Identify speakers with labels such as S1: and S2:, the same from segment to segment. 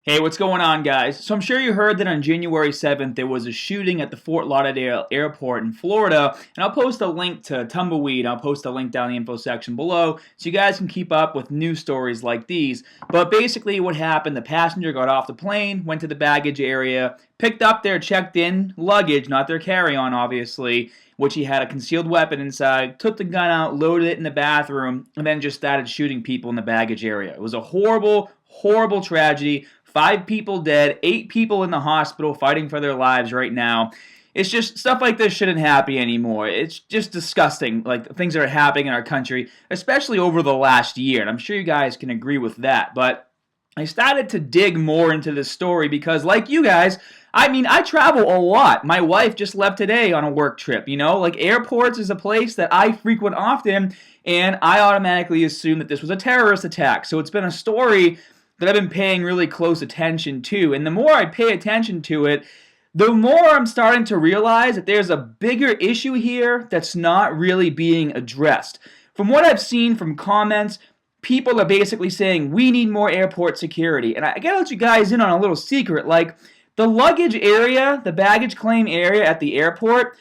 S1: Hey, what's going on, guys? So I'm sure you heard that on January 7th there was a shooting at the Fort Lauderdale airport in Florida, and I'll post a link to Tumbleweed. I'll post a link down in the info section below so you guys can keep up with news stories like these. But basically what happened, the passenger got off the plane, went to the baggage area, picked up their checked-in luggage, not their carry-on obviously, which he had a concealed weapon inside, took the gun out, loaded it in the bathroom, and then just started shooting people in the baggage area. It was a horrible, horrible tragedy. 5 people dead, 8 people in the hospital fighting for their lives right now. It's just stuff like this shouldn't happen anymore. It's just disgusting, like things that are happening in our country, especially over the last year. And I'm sure you guys can agree with that. But I started to dig more into this story because, like you guys, I travel a lot. My wife just left today on a work trip, Like airports is a place that I frequent often, and I automatically assume that this was a terrorist attack. So it's been a story that I've been paying really close attention to. And the more I pay attention to it, the more I'm starting to realize that there's a bigger issue here that's not really being addressed. From what I've seen from comments, people are basically saying we need more airport security. And I gotta let you guys in on a little secret. Like the luggage area, the baggage claim area at the airport,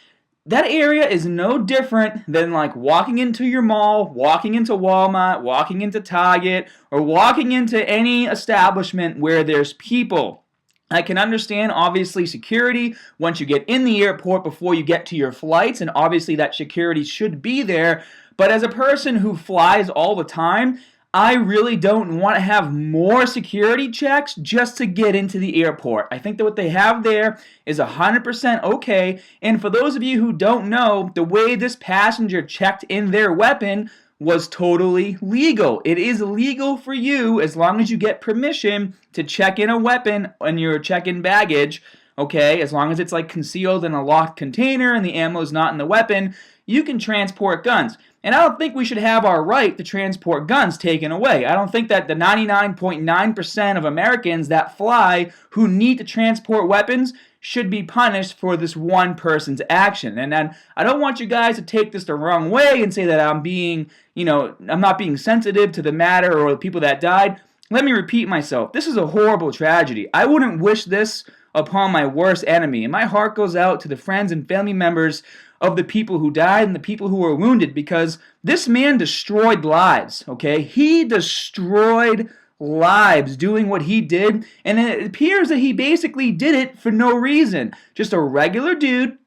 S1: that area is no different than like walking into your mall, walking into Walmart, walking into Target, or walking into any establishment where there's people. I can understand, obviously, security once you get in the airport before you get to your flights, and obviously that security should be there. But as a person who flies all the time, I really don't want to have more security checks just to get into the airport. I think that what they have there is 100% okay. And for those of you who don't know, the way this passenger checked in their weapon was totally legal. It is legal for you as long as you get permission to check in a weapon on your check-in baggage. Okay, as long as it's like concealed in a locked container and the ammo is not in the weapon, you can transport guns. And I don't think we should have our right to transport guns taken away. I don't think that the 99.9% of Americans that fly who need to transport weapons should be punished for this one person's action. And then I don't want you guys to take this the wrong way and say that I'm being, I'm not being sensitive to the matter or the people that died. Let me repeat myself. This is a horrible tragedy. I wouldn't wish this upon my worst enemy. And my heart goes out to the friends and family members of the people who died and the people who were wounded, because this man destroyed lives, okay? He destroyed lives doing what he did, and it appears that he basically did it for no reason. Just a regular dude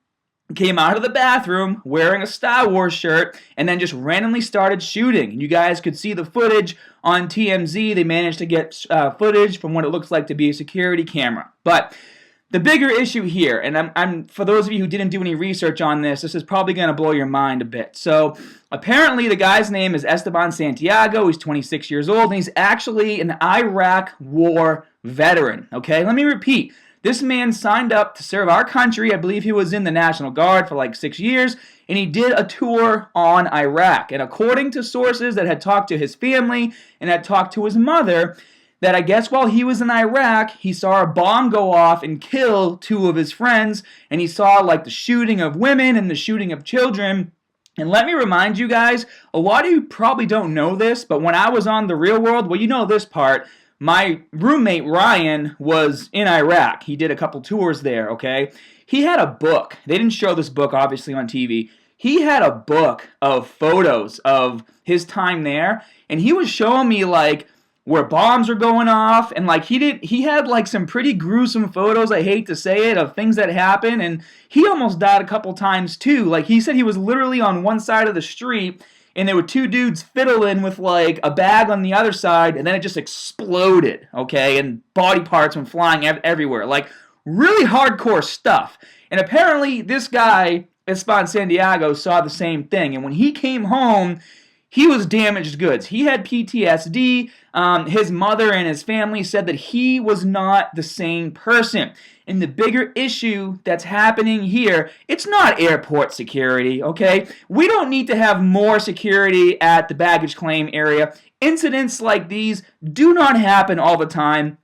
S1: came out of the bathroom wearing a Star Wars shirt and then just randomly started shooting. And you guys could see the footage on TMZ. They managed to get footage from what it looks like to be a security camera. But the bigger issue here, and I'm for those of you who didn't do any research on this, this is probably going to blow your mind a bit. So apparently the guy's name is Esteban Santiago. He's 26 years old, and he's actually an Iraq war veteran. Okay, let me repeat. This man signed up to serve our country. I believe he was in the National Guard for like 6 years, and he did a tour on Iraq. And according to sources that had talked to his family and had talked to his mother, that I guess while he was in Iraq, he saw a bomb go off and kill 2 of his friends, and he saw like the shooting of women and the shooting of children. And let me remind you guys, a lot of you probably don't know this, but when I was on The Real World, well, you know this part, my roommate Ryan was in Iraq. He did a couple tours there, okay? He had a book. They didn't show this book, obviously, on TV. He had a book of photos of his time there, and he was showing me like where bombs were going off, and like he had like some pretty gruesome photos, I hate to say it, of things that happened, and he almost died a couple times too. Like he said he was literally on one side of the street, and there were 2 dudes fiddling with like a bag on the other side, and then it just exploded, okay, and body parts went flying everywhere. Like really hardcore stuff. And apparently this guy, Esteban Santiago, saw the same thing, and when he came home, he was damaged goods. He had PTSD. His mother and his family said that he was not the same person. And the bigger issue that's happening here, it's not airport security, okay? We don't need to have more security at the baggage claim area. Incidents like these do not happen all the time.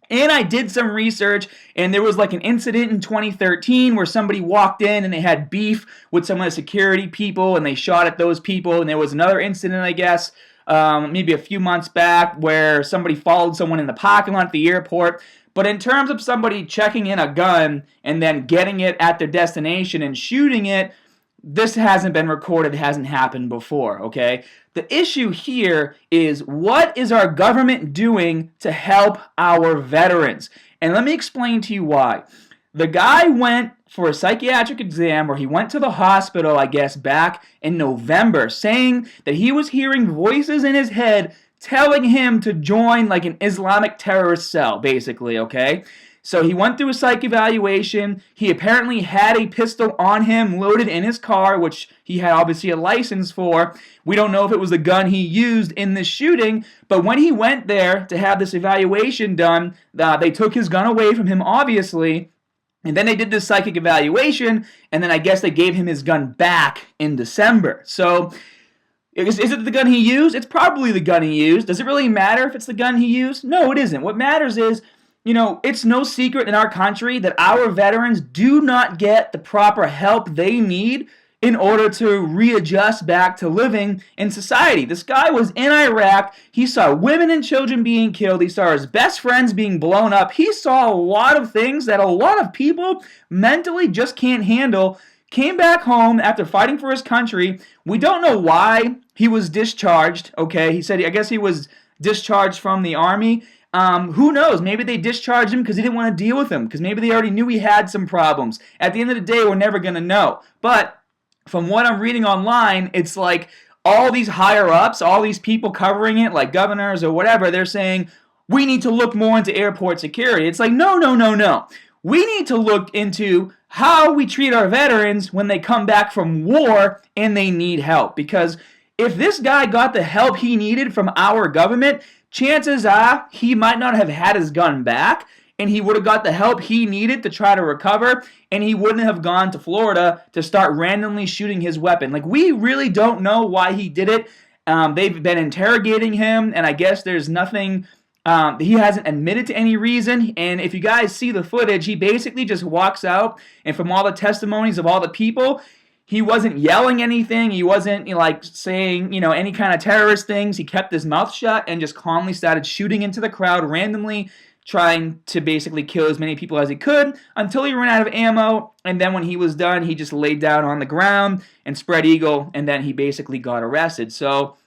S1: And I did some research, and there was like an incident in 2013 where somebody walked in and they had beef with some of the security people, and they shot at those people. And there was another incident, I guess, maybe a few months back where somebody followed someone in the parking lot at the airport. But in terms of somebody checking in a gun and then getting it at their destination and shooting it, this hasn't been recorded, hasn't happened before, okay? The issue here is, what is our government doing to help our veterans? And let me explain to you why. The guy went for a psychiatric exam, or he went to the hospital, I guess, back in November, saying that he was hearing voices in his head telling him to join like an Islamic terrorist cell, basically, okay? So he went through a psych evaluation. He apparently had a pistol on him loaded in his car, which he had obviously a license for. We don't know if it was the gun he used in this shooting, but when he went there to have this evaluation done, they took his gun away from him, obviously, and then they did this psychic evaluation, and then I guess they gave him his gun back in December. So is it the gun he used? It's probably the gun he used. Does it really matter if it's the gun he used? No, it isn't. What matters is, it's no secret in our country that our veterans do not get the proper help they need in order to readjust back to living in society. This guy was in Iraq. He saw women and children being killed. He saw his best friends being blown up. He saw a lot of things that a lot of people mentally just can't handle. Came back home after fighting for his country. We don't know why he was discharged, okay? He said, I guess he was discharged from the army. Who knows? Maybe they discharged him because he didn't want to deal with him, because maybe they already knew he had some problems. At the end of the day, we're never going to know. But from what I'm reading online, it's like all these higher-ups, all these people covering it, like governors or whatever, they're saying, we need to look more into airport security. It's like, no. We need to look into how we treat our veterans when they come back from war and they need help. Because if this guy got the help he needed from our government, chances are he might not have had his gun back, and he would have got the help he needed to try to recover, and he wouldn't have gone to Florida to start randomly shooting his weapon. Like, we really don't know why he did it. They've been interrogating him, and I guess there's nothing. He hasn't admitted to any reason, and if you guys see the footage, he basically just walks out, and from all the testimonies of all the people, he wasn't yelling anything. He wasn't saying, any kind of terrorist things. He kept his mouth shut and just calmly started shooting into the crowd randomly, trying to basically kill as many people as he could until he ran out of ammo. And then when he was done, he just laid down on the ground and spread eagle, and then he basically got arrested. So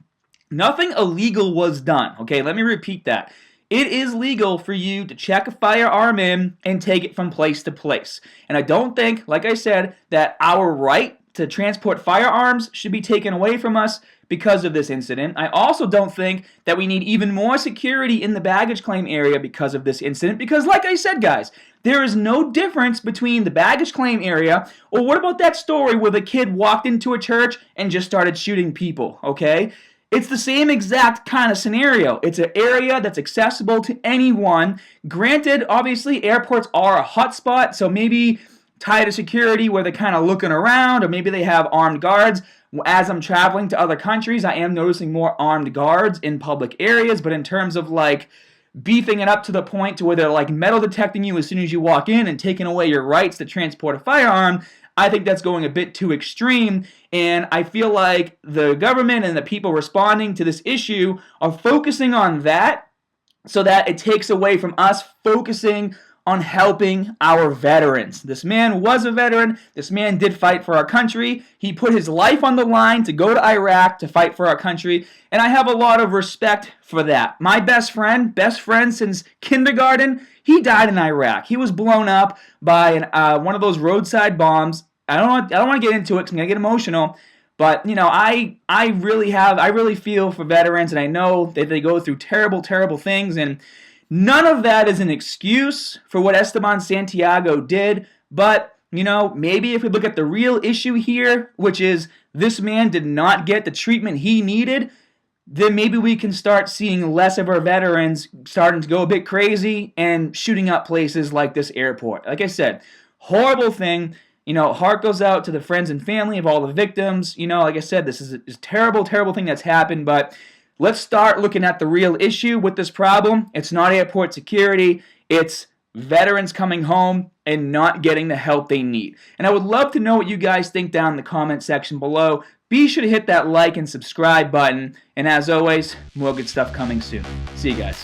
S1: nothing illegal was done. Okay, let me repeat that. It is legal for you to check a firearm in and take it from place to place. And I don't think, like I said, that our right to transport firearms should be taken away from us because of this incident. I also don't think that we need even more security in the baggage claim area because of this incident, because like I said, guys, there is no difference between the baggage claim area, or what about that story where the kid walked into a church and just started shooting people, okay? It's the same exact kind of scenario. It's an area that's accessible to anyone. Granted, obviously, airports are a hotspot, so maybe tied to security where they're kind of looking around, or maybe they have armed guards. As I'm traveling to other countries, I am noticing more armed guards in public areas, but in terms of beefing it up to the point to where they're metal detecting you as soon as you walk in and taking away your rights to transport a firearm, I think that's going a bit too extreme, and I feel like the government and the people responding to this issue are focusing on that so that it takes away from us focusing on helping our veterans. This man was a veteran. This man did fight for our country. He put his life on the line to go to Iraq to fight for our country, and I have a lot of respect for that. My best friend since kindergarten, he died in Iraq. He was blown up by one of those roadside bombs. I don't want to get into it because I'm gonna get emotional. But I really feel for veterans, and I know that they go through terrible, terrible things, and none of that is an excuse for what Esteban Santiago did. But maybe if we look at the real issue here, which is this man did not get the treatment he needed, then maybe we can start seeing less of our veterans starting to go a bit crazy and shooting up places like this airport. Like I said, horrible thing. Heart goes out to the friends and family of all the victims. Like I said, this is a terrible, terrible thing that's happened, but let's start looking at the real issue with this problem. It's not airport security. It's veterans coming home and not getting the help they need. And I would love to know what you guys think down in the comment section below. Be sure to hit that like and subscribe button. And as always, more good stuff coming soon. See you guys.